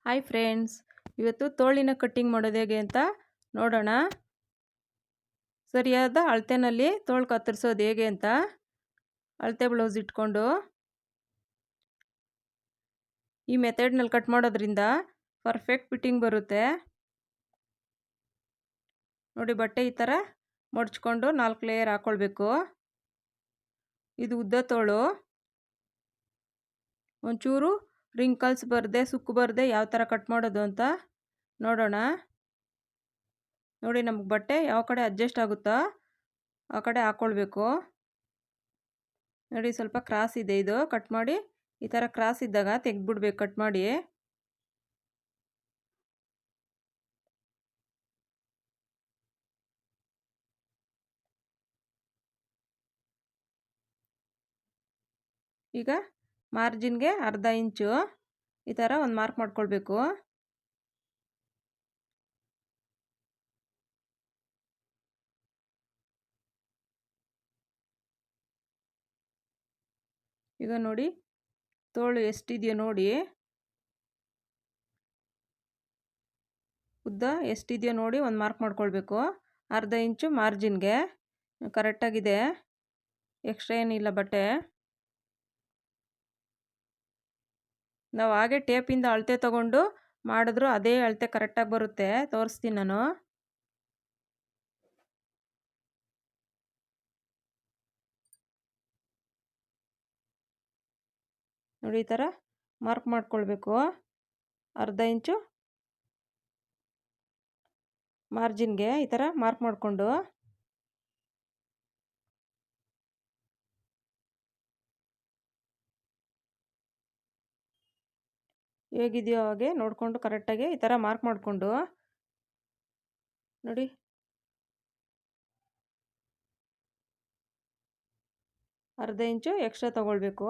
Hi friends, ಇವತ್ತು ತೋಳಿನ cutting ಮಾಡೋದು ಹೇಗೆ ಅಂತ ನೋಡೋಣ. ಸರಿಯಾದ ಅಳತೆನಲ್ಲಿ ತೋಳು ಕತ್ತರಿಸೋದು ಹೇಗೆ ಅಂತ ಅಳತೆ ಬ್ಲೌಸ್ ಇಟ್ಕೊಂಡು ಈ ಮೆಥಡ್ನಲ್ಲಿ ಕಟ್ ಮಾಡೋದ್ರಿಂದ ಪರ್ಫೆಕ್ಟ್ ಫಿಟ್ಟಿಂಗ್ ಬರುತ್ತೆ. ನೋಡಿ, ಬಟ್ಟೆ ಈ ಥರ ಮಡ್ಚ್ಕೊಂಡು 4 ಲೇಯರ್ ಹಾಕ್ಕೊಳ್ಬೇಕು. ಇದು ಉದ್ದ ತೋಳು. ಒಂಚೂರು ರಿಂಕಲ್ಸ್ ಬರದೆ, ಸುಕ್ಕು ಬರದೆ ಯಾವ ಥರ ಕಟ್ ಮಾಡೋದು ಅಂತ ನೋಡೋಣ. ನೋಡಿ, ನಮಗೆ ಬಟ್ಟೆ ಯಾವ ಕಡೆ ಅಡ್ಜಸ್ಟ್ ಆಗುತ್ತೋ ಆ ಕಡೆ ಹಾಕ್ಕೊಳ್ಬೇಕು. ನೋಡಿ, ಸ್ವಲ್ಪ ಕ್ರಾಸ್ ಇದೆ, ಇದು ಕಟ್ ಮಾಡಿ ಈ ಥರ ಕ್ರಾಸ್ ಇದ್ದಾಗ ತೆಗೆದ್ಬಿಡ್ಬೇಕು ಕಟ್ ಮಾಡಿ. ಈಗ ಮಾರ್ಜಿನ್ಗೆ ಅರ್ಧ ಇಂಚು ಈ ಥರ ಒಂದು ಮಾರ್ಕ್ ಮಾಡ್ಕೊಳ್ಬೇಕು. ಈಗ ನೋಡಿ, ತೋಳು ಎಷ್ಟಿದೆಯೋ ನೋಡಿ, ಉದ್ದ ಎಷ್ಟಿದೆಯೋ ನೋಡಿ ಒಂದು ಮಾರ್ಕ್ ಮಾಡ್ಕೊಳ್ಬೇಕು. ಅರ್ಧ ಇಂಚು ಮಾರ್ಜಿನ್ಗೆ ಕರೆಕ್ಟಾಗಿದೆ, ಎಕ್ಸ್ಟ್ರಾ ಏನಿಲ್ಲ ಬಟ್ಟೆ. ನಾವು ಹಾಗೆ ಟೇಪಿಂದ ಅಳತೆ ತಗೊಂಡು ಮಾಡಿದ್ರು ಅದೇ ಅಳತೆ ಕರೆಕ್ಟಾಗಿ ಬರುತ್ತೆ. ತೋರಿಸ್ತೀನಿ ನಾನು. ನೋಡಿ, ಈ ಥರ ಮಾರ್ಕ್ ಮಾಡ್ಕೊಳ್ಬೇಕು. ಅರ್ಧ ಇಂಚು ಮಾರ್ಜಿನ್ಗೆ ಈ ಥರ ಮಾರ್ಕ್ ಮಾಡಿಕೊಂಡು ಹೇಗಿದೆಯೋ ಹಾಗೆ ನೋಡಿಕೊಂಡು ಕರೆಕ್ಟಾಗಿ ಈ ಥರ ಮಾರ್ಕ್ ಮಾಡಿಕೊಂಡು ನೋಡಿ, ಅರ್ಧ ಇಂಚು ಎಕ್ಸ್ಟ್ರಾ ತೊಗೊಳ್ಬೇಕು.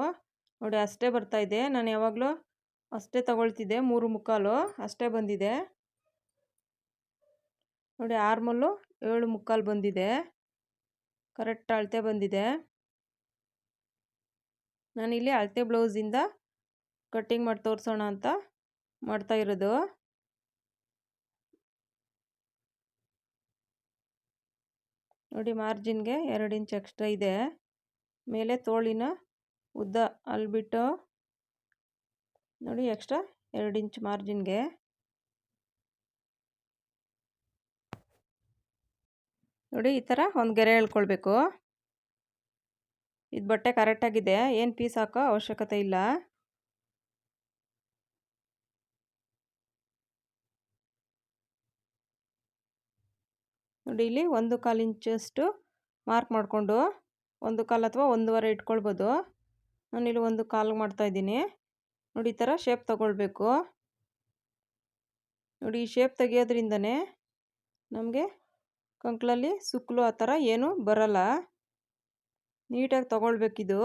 ನೋಡಿ, ಅಷ್ಟೇ ಬರ್ತಾ ಇದೆ. ನಾನು ಯಾವಾಗಲೂ ಅಷ್ಟೇ ತೊಗೊಳ್ತಿದ್ದೆ, 3/4 ಅಷ್ಟೇ ಬಂದಿದೆ. ನೋಡಿ, ಆರ್ಮಲ್ಲು 7/4 ಬಂದಿದೆ, ಕರೆಕ್ಟ್ ಅಳತೆ ಬಂದಿದೆ. ನಾನಿಲ್ಲಿ ಅಳತೆ ಬ್ಲೌಸಿಂದ ಕಟ್ಟಿಂಗ್ ಮಾಡಿ ತೋರಿಸೋಣ ಅಂತ ಮಾಡ್ತಾ ಇರೋದು. ನೋಡಿ, ಮಾರ್ಜಿನ್ಗೆ 2 ಇಂಚ್ ಎಕ್ಸ್ಟ್ರಾ ಇದೆ. ಮೇಲೆ ತೋಳಿನ ಉದ್ದ ಅಲ್ಲಿ ಬಿಟ್ಟು ನೋಡಿ ಎಕ್ಸ್ಟ್ರಾ 2 ಇಂಚ್ ಮಾರ್ಜಿನ್ಗೆ. ನೋಡಿ, ಈ ಥರ ಒಂದು ಗೆರೆ ಎಳ್ಕೊಳ್ಬೇಕು. ಇದು ಬಟ್ಟೆ ಕರೆಕ್ಟಾಗಿದೆ, ಏನು ಪೀಸ್ ಹಾಕೋ ಅವಶ್ಯಕತೆ ಇಲ್ಲ. ನೋಡಿ, ಇಲ್ಲಿ 1/4 ಇಂಚಷ್ಟು ಮಾರ್ಕ್ ಮಾಡಿಕೊಂಡು 1/4 ಅಥವಾ 1/2 ಇಟ್ಕೊಳ್ಬೋದು. ನಾನಿಲ್ಲಿ 1/4 ಮಾಡ್ತಾಯಿದ್ದೀನಿ. ನೋಡಿ, ಈ ಥರ ಶೇಪ್ ತಗೊಳ್ಬೇಕು. ನೋಡಿ, ಈ ಶೇಪ್ ತೆಗಿಯೋದ್ರಿಂದನೇ ನಮಗೆ ಕಂಕ್ಳಲ್ಲಿ ಸುಕ್ಕಲು ಆ ಥರ ಏನೂ ಬರಲ್ಲ. ನೀಟಾಗಿ ತೊಗೊಳ್ಬೇಕಿದು.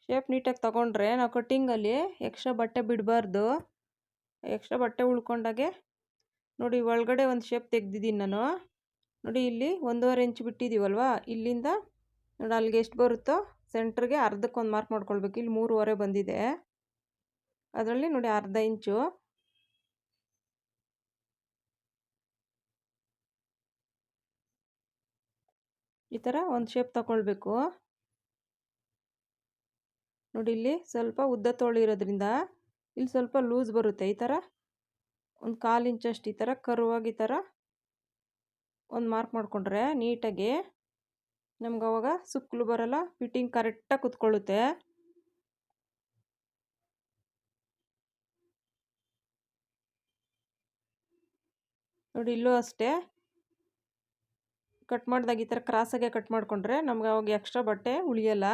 ಶೇಪ್ ನೀಟಾಗಿ ತೊಗೊಂಡ್ರೆ ನಾವು ಕಟ್ಟಿಂಗಲ್ಲಿ ಎಕ್ಸ್ಟ್ರಾ ಬಟ್ಟೆ ಬಿಡಬಾರ್ದು. ಎಕ್ಸ್ಟ್ರಾ ಬಟ್ಟೆ ಉಳ್ಕೊಂಡಾಗೆ ನೋಡಿ, ಒಳಗಡೆ ಒಂದು ಶೇಪ್ ತೆಗ್ದಿದ್ದೀನಿ ನಾನು. ನೋಡಿ, ಇಲ್ಲಿ 1/2 ಇಂಚ್ ಬಿಟ್ಟಿದ್ದೀವಲ್ವ, ಇಲ್ಲಿಂದ ನೋಡಿ ಅಲ್ಲಿಗೆ ಎಷ್ಟು ಬರುತ್ತೋ ಸೆಂಟ್ರಿಗೆ ಅರ್ಧಕ್ಕೊಂದು ಮಾರ್ಕ್ ಮಾಡ್ಕೊಳ್ಬೇಕು. ಇಲ್ಲಿ 3/2 ಬಂದಿದೆ, ಅದರಲ್ಲಿ ನೋಡಿ ಅರ್ಧ ಇಂಚು ಈ ಥರ ಒಂದು ಶೇಪ್ ತಗೊಳ್ಬೇಕು. ನೋಡಿ, ಇಲ್ಲಿ ಸ್ವಲ್ಪ ಉದ್ದ ತೋಳು ಇರೋದ್ರಿಂದ ಇಲ್ಲಿ ಸ್ವಲ್ಪ ಲೂಸ್ ಬರುತ್ತೆ. ಈ ಥರ ಒಂದು 1/4 ಇಂಚಷ್ಟು ಈ ಥರ ಕರ್ವಾಗಿ ಈ ಥರ ಒಂದು ಮಾರ್ಕ್ ಮಾಡಿಕೊಂಡ್ರೆ ನೀಟಾಗಿ ನಮ್ಗೆ ಅವಾಗ ಸುಕ್ಕಲು ಬರಲ್ಲ, ಫಿಟ್ಟಿಂಗ್ ಕರೆಕ್ಟಾಗಿ ಕುತ್ಕೊಳ್ಳುತ್ತೆ. ನೋಡಿ, ಇಲ್ಲೂ ಅಷ್ಟೇ ಕಟ್ ಮಾಡಿದಾಗ ಈ ಥರ ಕ್ರಾಸಾಗೆ ಕಟ್ ಮಾಡಿಕೊಂಡ್ರೆ ನಮ್ಗೆ ಅವಾಗ ಎಕ್ಸ್ಟ್ರಾ ಬಟ್ಟೆ ಉಳಿಯಲ್ಲ,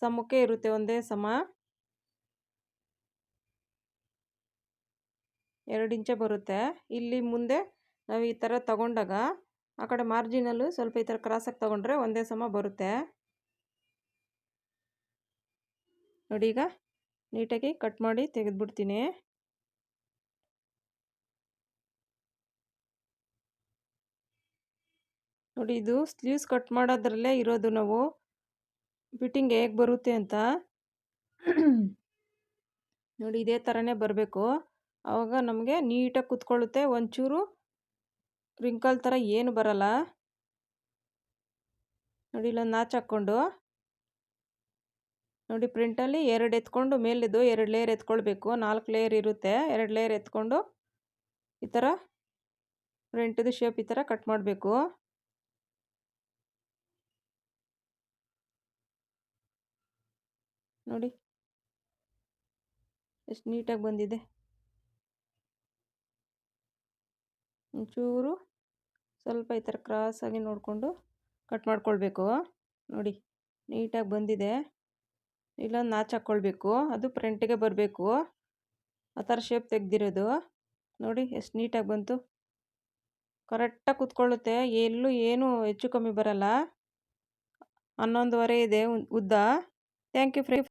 ಸಮಕ್ಕೆ ಇರುತ್ತೆ, ಒಂದೇ ಸಮ. 2 ಇಂಚೆ ಬರುತ್ತೆ. ಇಲ್ಲಿ ಮುಂದೆ ನಾವು ಈ ಥರ ತಗೊಂಡಾಗ ಆ ಕಡೆ ಮಾರ್ಜಿನಲ್ಲೂ ಸ್ವಲ್ಪ ಈ ಥರ ಕ್ರಾಸಾಗಿ ತಗೊಂಡ್ರೆ ಒಂದೇ ಸಮ ಬರುತ್ತೆ. ನೋಡಿ, ಈಗ ನೀಟಾಗಿ ಕಟ್ ಮಾಡಿ ತೆಗೆದುಬಿಡ್ತೀನಿ. ನೋಡಿ, ಇದು ಸ್ಲೀವ್ಸ್ ಕಟ್ ಮಾಡೋದ್ರಲ್ಲೇ ಇರೋದು ನಾವು ಫಿಟ್ಟಿಂಗ್ ಹೇಗೆ ಬರುತ್ತೆ ಅಂತ. ನೋಡಿ, ಇದೇ ಥರನೇ ಬರಬೇಕು. ಆವಾಗ ನಮಗೆ ನೀಟಾಗಿ ಕೂತ್ಕೊಳ್ಳುತ್ತೆ, ಒಂಚೂರು ರಿಂಕಲ್ ಥರ ಏನು ಬರಲ್ಲ. ನೋಡಿ ಇಲ್ಲೊಂದು ನಾಚ್ ಹಾಕ್ಕೊಂಡು ನೋಡಿ ಪ್ರಿಂಟಲ್ಲಿ 2 ಎತ್ಕೊಂಡು ಮೇಲಿದ್ದು 2 ಲೇಯರ್ ಎತ್ಕೊಳ್ಬೇಕು. 4 ಲೇಯರ್ ಇರುತ್ತೆ. 2 ಲೇಯರ್ ಎತ್ಕೊಂಡು ಈ ಥರ ಫ್ರಂಟ್ದು ಶೇಪ್ ಈ ಥರ ಕಟ್ ಮಾಡಬೇಕು. ನೋಡಿ ಎಷ್ಟು ನೀಟಾಗಿ ಬಂದಿದೆ. ಒಂಚೂರು ಸ್ವಲ್ಪ ಈ ಥರ ಕ್ರಾಸಾಗಿ ನೋಡಿಕೊಂಡು ಕಟ್ ಮಾಡ್ಕೊಳ್ಬೇಕು. ನೋಡಿ ನೀಟಾಗಿ ಬಂದಿದೆ. ಇಲ್ಲೊಂದು ನಾಚ್ ಹಾಕ್ಕೊಳ್ಬೇಕು, ಅದು ಫ್ರಂಟಿಗೆ ಬರಬೇಕು. ಆ ಥರ ಶೇಪ್ ತೆಗೆದಿರೋದು ನೋಡಿ ಎಷ್ಟು ನೀಟಾಗಿ ಬಂತು. ಕರೆಕ್ಟಾಗಿ ಕೂತ್ಕೊಳ್ಳುತ್ತೆ, ಎಲ್ಲೂ ಏನು ಹೆಚ್ಚು ಕಮ್ಮಿ ಬರಲ್ಲ. 11.5 ಇದೆ ಉದ್ದ. Thank you friends.